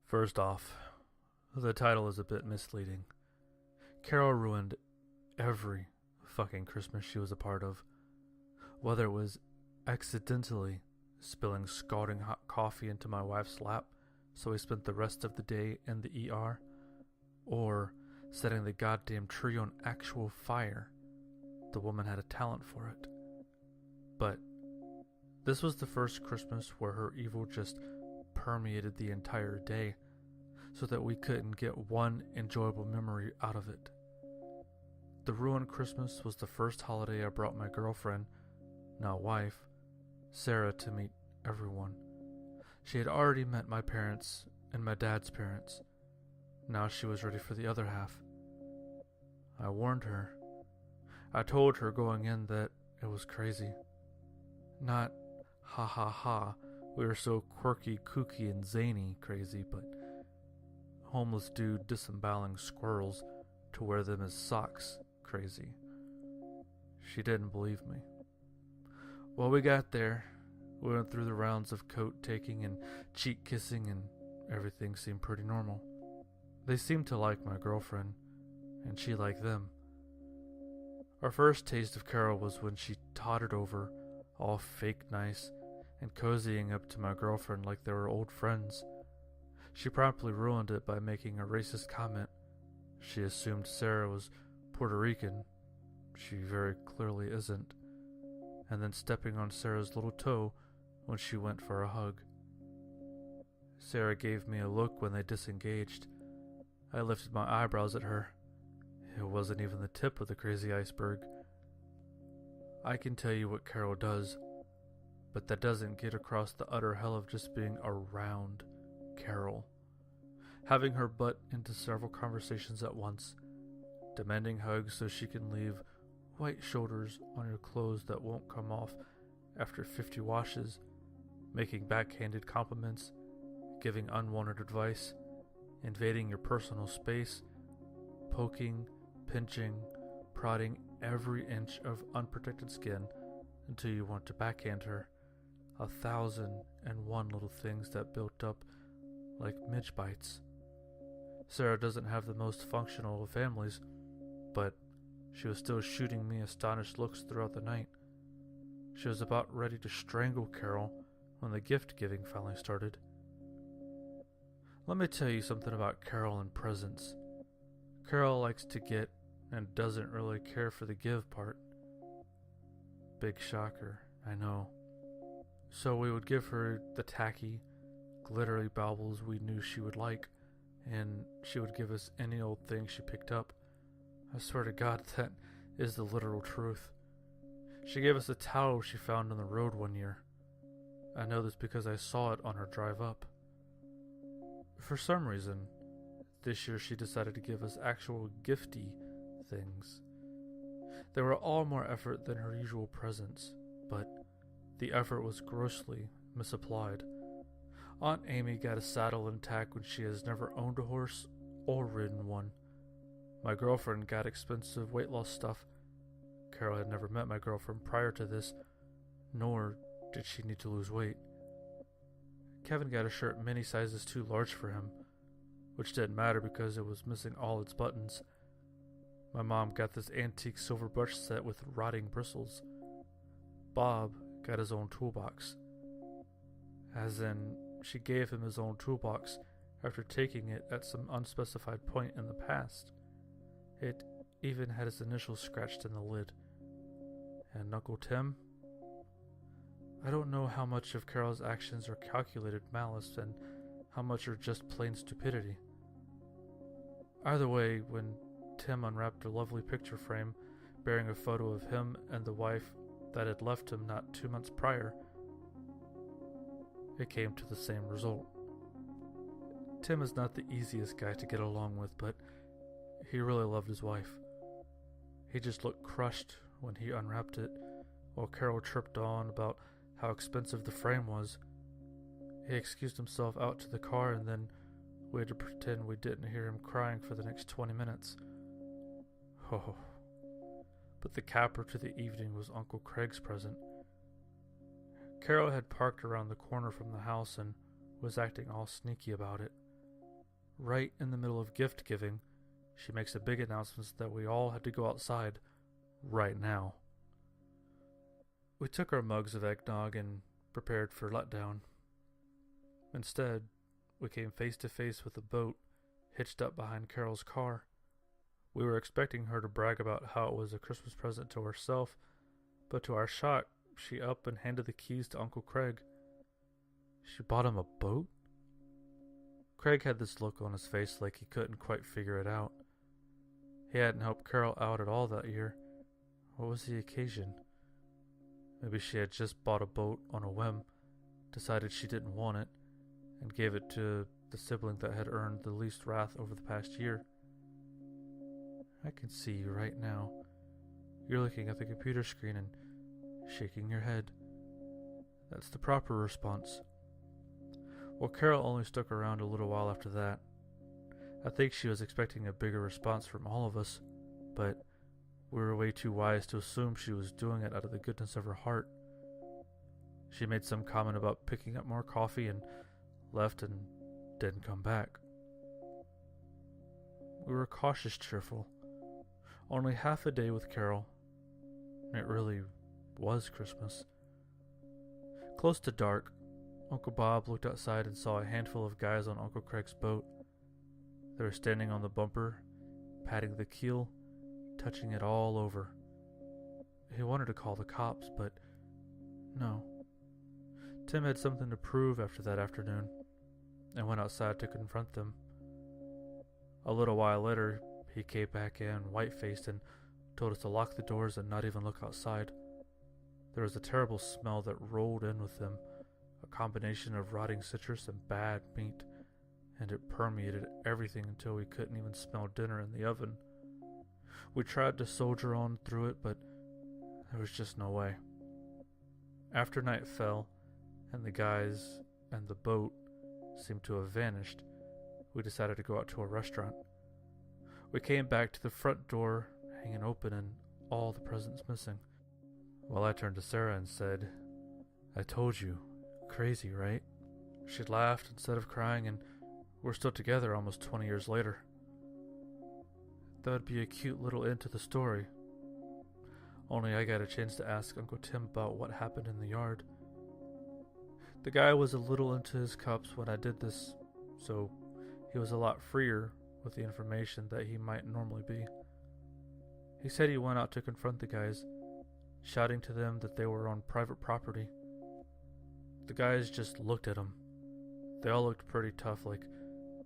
First off, the title is a bit misleading. Carol ruined every fucking Christmas she was a part of. Whether it was accidentally spilling scalding hot coffee into my wife's lap so we spent the rest of the day in the ER, or setting the goddamn tree on actual fire. The woman had a talent for it. But this was the first Christmas where her evil just permeated the entire day so that we couldn't get one enjoyable memory out of it. The ruined Christmas was the first holiday I brought my girlfriend, now wife, Sarah, to meet everyone. She had already met my parents and my dad's parents. Now she was ready for the other half. I warned her. I told her going in that it was crazy. Not ha ha ha, we were so quirky, kooky, and zany crazy, but homeless dude disemboweling squirrels to wear them as socks crazy. She didn't believe me. Well, we got there. We went through the rounds of coat taking and cheek kissing, and everything seemed pretty normal. They seemed to like my girlfriend, and she liked them. Our first taste of Carol was when she tottered over, all fake nice, and cozying up to my girlfriend like they were old friends. She promptly ruined it by making a racist comment. She assumed Sarah was Puerto Rican. She very clearly isn't. And then stepping on Sarah's little toe when she went for a hug. Sarah gave me a look when they disengaged. I lifted my eyebrows at her. It wasn't even the tip of the crazy iceberg. I can tell you what Carol does, but that doesn't get across the utter hell of just being around Carol. Having her butt into several conversations at once, demanding hugs so she can leave white shoulders on your clothes that won't come off after 50 washes, making backhanded compliments, giving unwanted advice, invading your personal space, poking, pinching, prodding every inch of unprotected skin until you want to backhand her. 1,001 little things that built up like midge bites. Sarah doesn't have the most functional of families, but she was still shooting me astonished looks throughout the night. She was about ready to strangle Carol when the gift-giving finally started. Let me tell you something about Carol and presents. Carol likes to get and doesn't really care for the give part. Big shocker, I know. So we would give her the tacky, glittery baubles we knew she would like, and she would give us any old thing she picked up. I swear to God, that is the literal truth. She gave us a towel she found on the road one year. I know this because I saw it on her drive up. For some reason, this year she decided to give us actual gifty things. They were all more effort than her usual presents, but the effort was grossly misapplied. Aunt Amy got a saddle and tack when she has never owned a horse or ridden one. My girlfriend got expensive weight loss stuff. Carol had never met my girlfriend prior to this, nor did she need to lose weight. Kevin got a shirt many sizes too large for him, which didn't matter because it was missing all its buttons. My mom got this antique silver brush set with rotting bristles. Bob got his own toolbox. As in, she gave him his own toolbox after taking it at some unspecified point in the past. It even had his initials scratched in the lid. And Uncle Tim? I don't know how much of Carol's actions are calculated malice and how much are just plain stupidity. Either way, when Tim unwrapped a lovely picture frame bearing a photo of him and the wife that had left him not 2 months prior, it came to the same result. Tim is not the easiest guy to get along with, but he really loved his wife. He just looked crushed when he unwrapped it, while Carol chirped on about how expensive the frame was. He excused himself out to the car, and then we had to pretend we didn't hear him crying for the next 20 minutes. Oh, but the capper to the evening was Uncle Craig's present. Carol had parked around the corner from the house and was acting all sneaky about it. right in the middle of gift giving, she makes a big announcement that we all had to go outside right now. We took our mugs of eggnog and prepared for letdown. Instead, we came face to face with a boat hitched up behind Carol's car. We were expecting her to brag about how it was a Christmas present to herself, but to our shock, she up and handed the keys to Uncle Craig. She bought him a boat? Craig had this look on his face like he couldn't quite figure it out. He hadn't helped Carol out at all that year. What was the occasion? Maybe she had just bought a boat on a whim, decided she didn't want it, and gave it to the sibling that had earned the least wrath over the past year. I can see you right now. You're looking at the computer screen and shaking your head. That's the proper response. Well, Carol only stuck around a little while after that. I think she was expecting a bigger response from all of us, but we were way too wise to assume she was doing it out of the goodness of her heart. She made some comment about picking up more coffee and left and didn't come back. We were cautious cheerful. Only half a day with Carol. It really was Christmas. Close to dark, Uncle Bob looked outside and saw a handful of guys on Uncle Craig's boat. They were standing on the bumper, patting the keel, touching it all over. He wanted to call the cops, but no. Tim had something to prove after that afternoon, and went outside to confront them. A little while later, he came back in, white-faced, and told us to lock the doors and not even look outside. There was a terrible smell that rolled in with him, a combination of rotting citrus and bad meat, and it permeated everything until we couldn't even smell dinner in the oven. We tried to soldier on through it, but there was just no way. After night fell, and the guys and the boat seemed to have vanished, we decided to go out to a restaurant. We came back to the front door hanging open and all the presents missing. Well, I turned to Sarah and said, "I told you. Crazy, right?" She laughed instead of crying, and we're still together almost 20 years later. That would be a cute little end to the story. Only I got a chance to ask Uncle Tim about what happened in the yard. The guy was a little into his cups when I did this, so he was a lot freer with the information that he might normally be. He said he went out to confront the guys, shouting to them that they were on private property. The guys just looked at him. They all looked pretty tough, like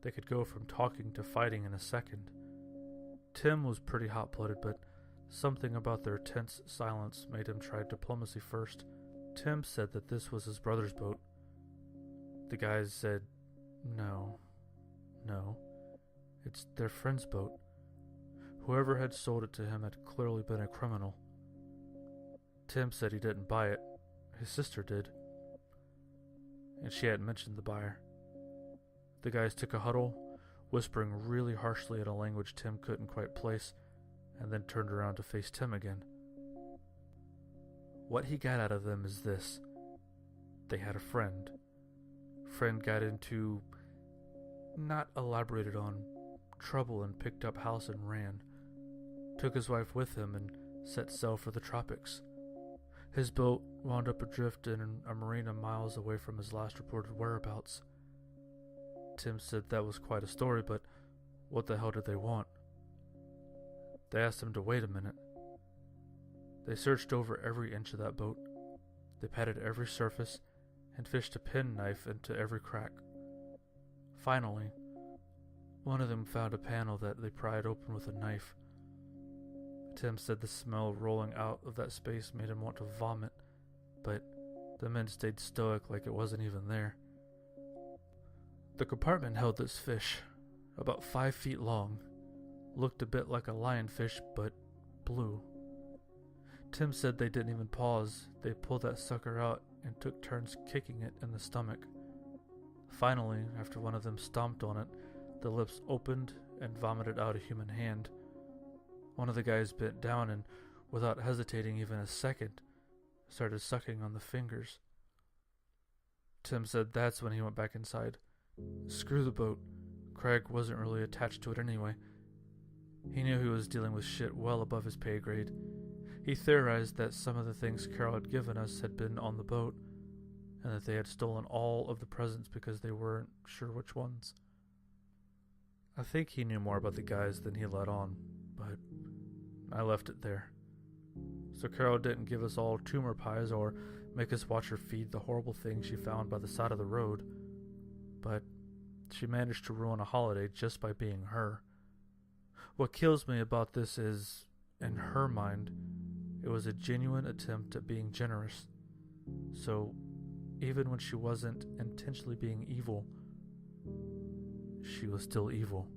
they could go from talking to fighting in a second. Tim was pretty hot-blooded, but something about their tense silence made him try diplomacy first. Tim said that this was his brother's boat. The guys said, No, it's their friend's boat. Whoever had sold it to him had clearly been a criminal. Tim said he didn't buy it. His sister did. And she hadn't mentioned the buyer. The guys took a huddle, whispering really harshly in a language Tim couldn't quite place, and then turned around to face Tim again. What he got out of them is this. They had a friend. Friend got into, not elaborated on, trouble and picked up house and ran. Took his wife with him and set sail for the tropics. His boat wound up adrift in a marina miles away from his last reported whereabouts. Tim said that was quite a story, but what the hell did they want? They asked him to wait a minute. They searched over every inch of that boat. They patted every surface and fished a penknife into every crack. Finally, one of them found a panel that they pried open with a knife. Tim said the smell rolling out of that space made him want to vomit, but the men stayed stoic like it wasn't even there. The compartment held this fish, about 5 feet long, looked a bit like a lionfish, but blue. Tim said they didn't even pause. They pulled that sucker out and took turns kicking it in the stomach. Finally, after one of them stomped on it, the lips opened and vomited out a human hand. One of the guys bent down and, without hesitating even a second, started sucking on the fingers. Tim said that's when he went back inside. Screw the boat. Craig wasn't really attached to it anyway. He knew he was dealing with shit well above his pay grade. He theorized that some of the things Carol had given us had been on the boat, and that they had stolen all of the presents because they weren't sure which ones. I think he knew more about the guys than he let on, but I left it there. So Carol didn't give us all tumor pies or make us watch her feed the horrible things she found by the side of the road, but she managed to ruin a holiday just by being her. What kills me about this is, in her mind, it was a genuine attempt at being generous. So, even when she wasn't intentionally being evil, she was still evil.